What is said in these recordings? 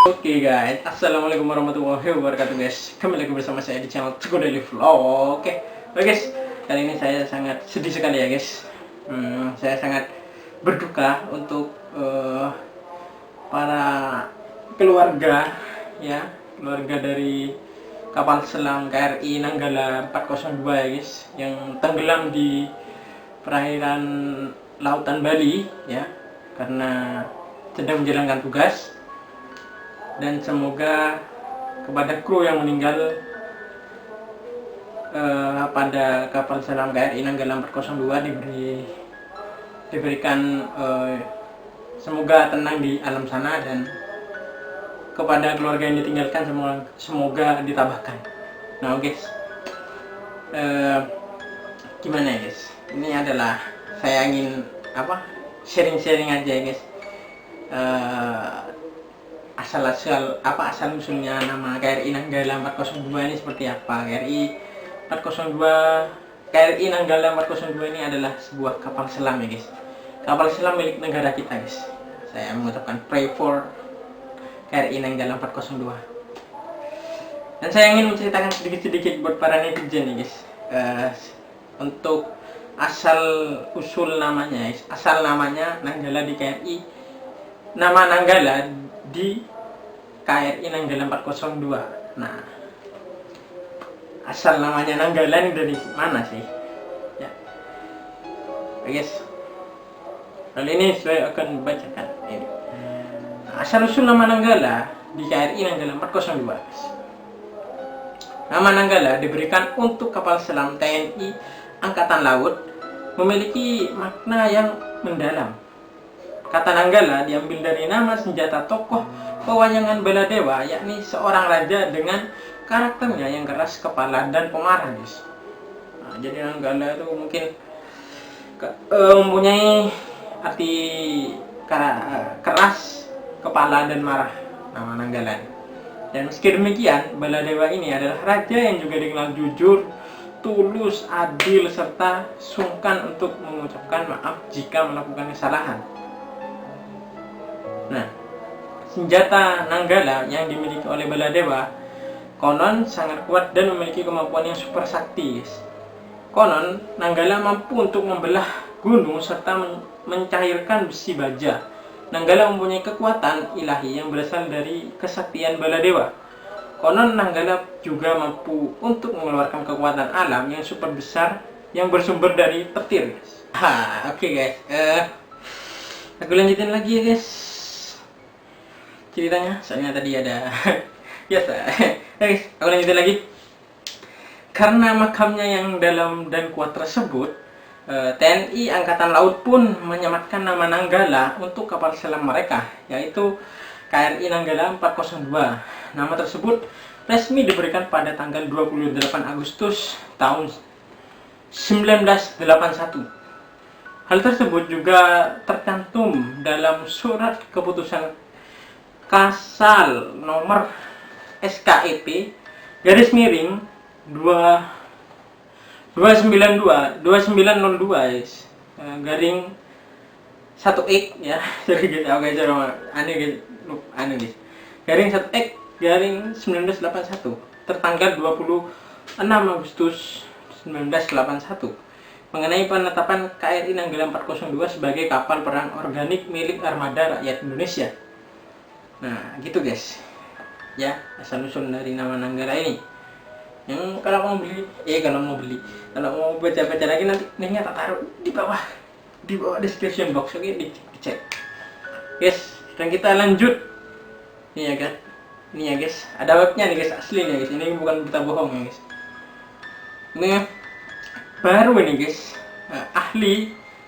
Oke guys, assalamualaikum warahmatullahi wabarakatuh guys. Kembali lagi bersama saya di channel Teguh Daily Vlog. Oke guys, kali ini saya sangat sedih sekali ya guys. Saya sangat berduka untuk para keluarga ya, keluarga dari kapal selam KRI Nanggala 402 ya guys, yang tenggelam di perairan lautan Bali ya, karena sedang menjalankan tugas. Dan semoga kepada kru yang meninggal pada kapal selam KRI Nanggala 402 diberikan semoga tenang di alam sana, dan kepada keluarga yang ditinggalkan semoga ditabahkan. Nah guys, gimana ya guys, ini adalah saya ingin sharing-sharing aja ya guys. Asal usulnya nama KRI Nanggala 402 ini seperti apa. KRI Nanggala 402 ini adalah sebuah kapal selam ya guys, kapal selam milik negara kita guys. Saya mengucapkan pray for KRI Nanggala 402. Dan saya ingin menceritakan sedikit-sedikit buat para netizen nih guys, untuk asal usul namanya guys. Asal namanya Nanggala di KRI, nama Nanggala di KRI Nanggala 402. Nah, asal namanya Nanggala ini dari mana sih? Ya, guys. Kali ini saya akan bacakan ini. Asal usul nama Nanggala di KRI Nanggala 402. Nama Nanggala diberikan untuk kapal selam TNI Angkatan Laut, memiliki makna yang mendalam. Kata Nanggala diambil dari nama senjata tokoh pewayangan Baladewa, yakni seorang raja dengan karakternya yang keras kepala dan pemarah guys. Nah, jadi Nanggala itu mungkin mempunyai arti keras kepala dan marah, nama Nanggala. Dan meski demikian, Baladewa ini adalah raja yang juga dikenal jujur, tulus, adil, serta sungkan untuk mengucapkan maaf jika melakukan kesalahan. Nah, senjata Nanggala yang dimiliki oleh Baladewa konon sangat kuat dan memiliki kemampuan yang super sakti. Konon Nanggala mampu untuk membelah gunung serta mencairkan besi baja. Nanggala mempunyai kekuatan ilahi yang berasal dari kesaktian Baladewa. Konon Nanggala juga mampu untuk mengeluarkan kekuatan alam yang super besar yang bersumber dari petir. Oke guys, aku lanjutin lagi ya guys ceritanya, soalnya tadi ada biasa. Guys, aku lanjutin lagi. Karena makamnya yang dalam dan kuat tersebut, TNI Angkatan Laut pun menyematkan nama Nanggala untuk kapal selam mereka, yaitu KRI Nanggala 402. Nama tersebut resmi diberikan pada tanggal 28 Agustus tahun 1981. Hal tersebut juga tercantum dalam surat keputusan Kasal nomor SKEP garis miring 2902 guys, garing 1X ya. Jadi kita oke aneh guys. Garing 1X garing 1981 tertanggal 26 Agustus 1981 mengenai penetapan KRI Nanggala 402 sebagai kapal perang organik milik Armada Rakyat Indonesia. Nah gitu guys ya, asal usul dari nama Nanggala ini. Yang kalau mau baca lagi nanti linknya tak taruh di bawah description box. Oke, dicek guys. Dan kita lanjut nih ya guys, ada webnya nih guys, asli nih guys, ini bukan berita bohong ya guys. Ini baru ini guys,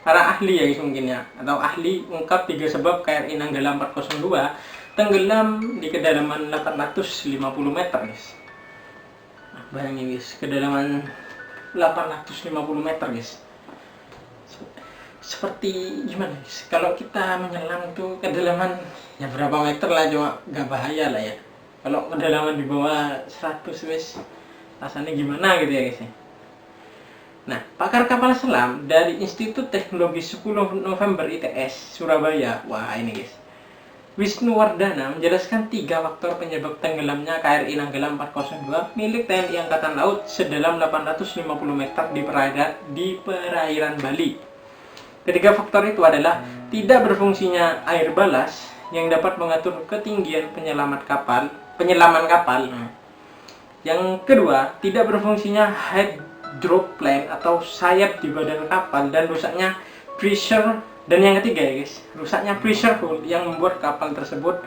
para ahli ya guys mungkin ya, atau ahli ungkap 3 sebab KRI Nanggala 402 tenggelam di kedalaman 850 meter guys. Nah, bayangin guys, kedalaman 850 meter guys. Seperti gimana guys, kalau kita menyelam tuh kedalaman ya berapa meter lah, cuma gak bahaya lah ya. Kalau kedalaman di bawah 100 guys, rasanya gimana gitu ya guys ya. Nah, pakar kapal selam dari Institut Teknologi 10 November ITS Surabaya, wah ini guys, Wisnuwardana menjelaskan 3 faktor penyebab tenggelamnya KRI Nanggala 402 milik TNI Angkatan Laut sedalam 850 meter di perairan Bali. Ketiga faktor itu adalah tidak berfungsinya air balas yang dapat mengatur ketinggian penyelaman kapal. Yang kedua, tidak berfungsinya hydroplane atau sayap di badan kapal dan rusaknya pressure. Dan yang ketiga ya guys, rusaknya pressure hull yang membuat kapal tersebut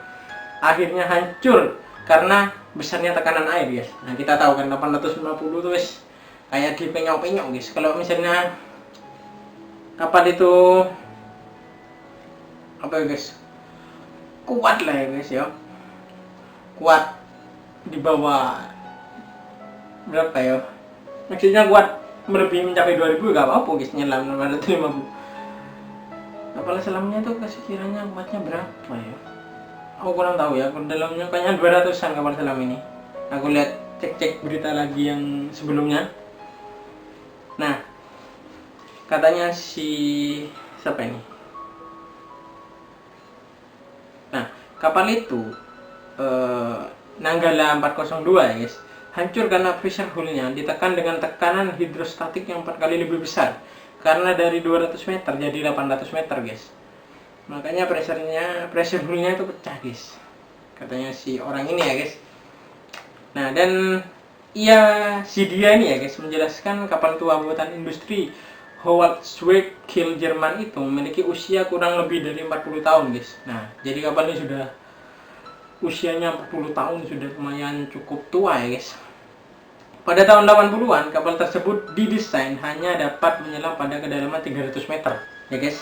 akhirnya hancur karena besarnya tekanan air guys. Nah kita tahu kan 850 tuh guys kayak dipenyok-penyok guys. Kalau misalnya kapal itu apa ya guys, kuat lah ya guys ya, kuat di bawah berapa ya, maksudnya kuat melebihi mencapai 2000 gak apa-apa guys, nyelam 850. Kapal selamnya tuh sekiranya kuatnya berapa ya? Aku kurang tahu ya. Dalamnya kayaknya 200-an kapal selam ini. Aku lihat cek berita lagi yang sebelumnya. Nah, katanya siapa ini? Nah, kapal itu Nanggala 402 ya guys, hancur karena pressure hull-nya ditekan dengan tekanan hidrostatik yang 4 kali lebih besar. Karena dari 200 meter jadi 800 meter guys. Makanya pressure hull-nya itu pecah guys. Katanya si orang ini ya guys. Nah dan si dia ini ya guys menjelaskan kapal tua buatan industri Howald Schweigkill Jerman itu memiliki usia kurang lebih dari 40 tahun guys. Nah jadi kapal ini sudah usianya 40 tahun, sudah lumayan cukup tua ya guys. Pada tahun 80-an, kapal tersebut didesain hanya dapat menyelam pada kedalaman 300 meter. Ya guys,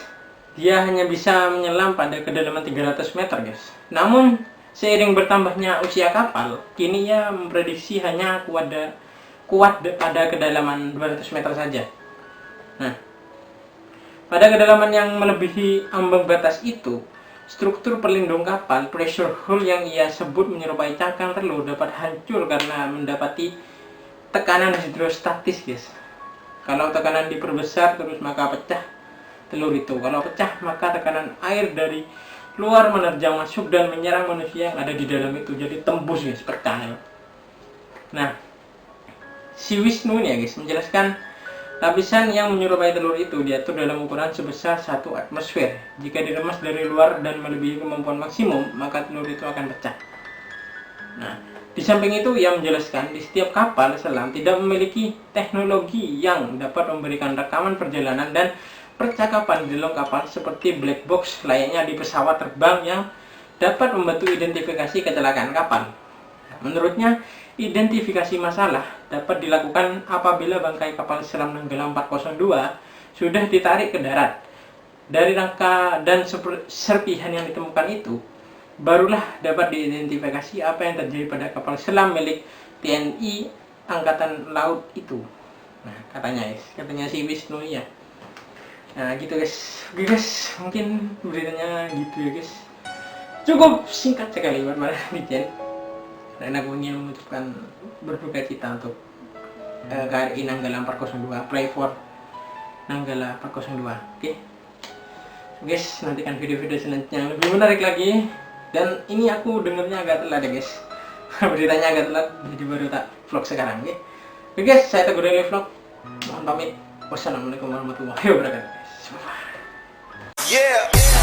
dia hanya bisa menyelam pada kedalaman 300 meter guys. Namun, seiring bertambahnya usia kapal, kini ia memprediksi hanya kuat pada kedalaman 200 meter saja. Nah, pada kedalaman yang melebihi ambang batas itu, struktur pelindung kapal, pressure hull yang ia sebut menyerupai cangkang telur dapat hancur karena mendapati tekanan hidrostatis guys. Kalau tekanan diperbesar terus maka pecah telur itu. Kalau pecah maka tekanan air dari luar menerjang masuk dan menyerang manusia yang ada di dalam itu. Jadi tembus guys, pecah. Nah, si Wisnu ini ya guys menjelaskan lapisan yang menyerupai telur itu diatur dalam ukuran sebesar 1 atmosfer. Jika diremas dari luar dan melebihi kemampuan maksimum, maka telur itu akan pecah. Nah, di samping itu ia menjelaskan di setiap kapal selam tidak memiliki teknologi yang dapat memberikan rekaman perjalanan dan percakapan di dalam kapal seperti black box layaknya di pesawat terbang yang dapat membantu identifikasi kecelakaan kapal. Menurutnya, identifikasi masalah dapat dilakukan apabila bangkai kapal selam Nanggala 402 sudah ditarik ke darat. Dari rangka dan serpihan yang ditemukan itu, barulah dapat diidentifikasi apa yang terjadi pada kapal selam milik TNI Angkatan Laut itu. Nah, katanya si Wisnu ya. Nah, gitu guys. Oke guys, mungkin beritanya gitu ya guys. Cukup singkat sekali buat para netizen. Dan aku ingin mengucapkan berduka cita untuk KRI Nanggala 402, pray for Nanggala 402. Oke. Guys, nantikan video-video selanjutnya yang lebih menarik lagi. Dan ini aku dengernya agak telat ya guys. Beritanya agak telat, jadi baru tak vlog sekarang. Oke guys, saya Teguh Daily Vlog. Mohon pamit. Wassalamualaikum warahmatullahi wabarakatuh. Yeah.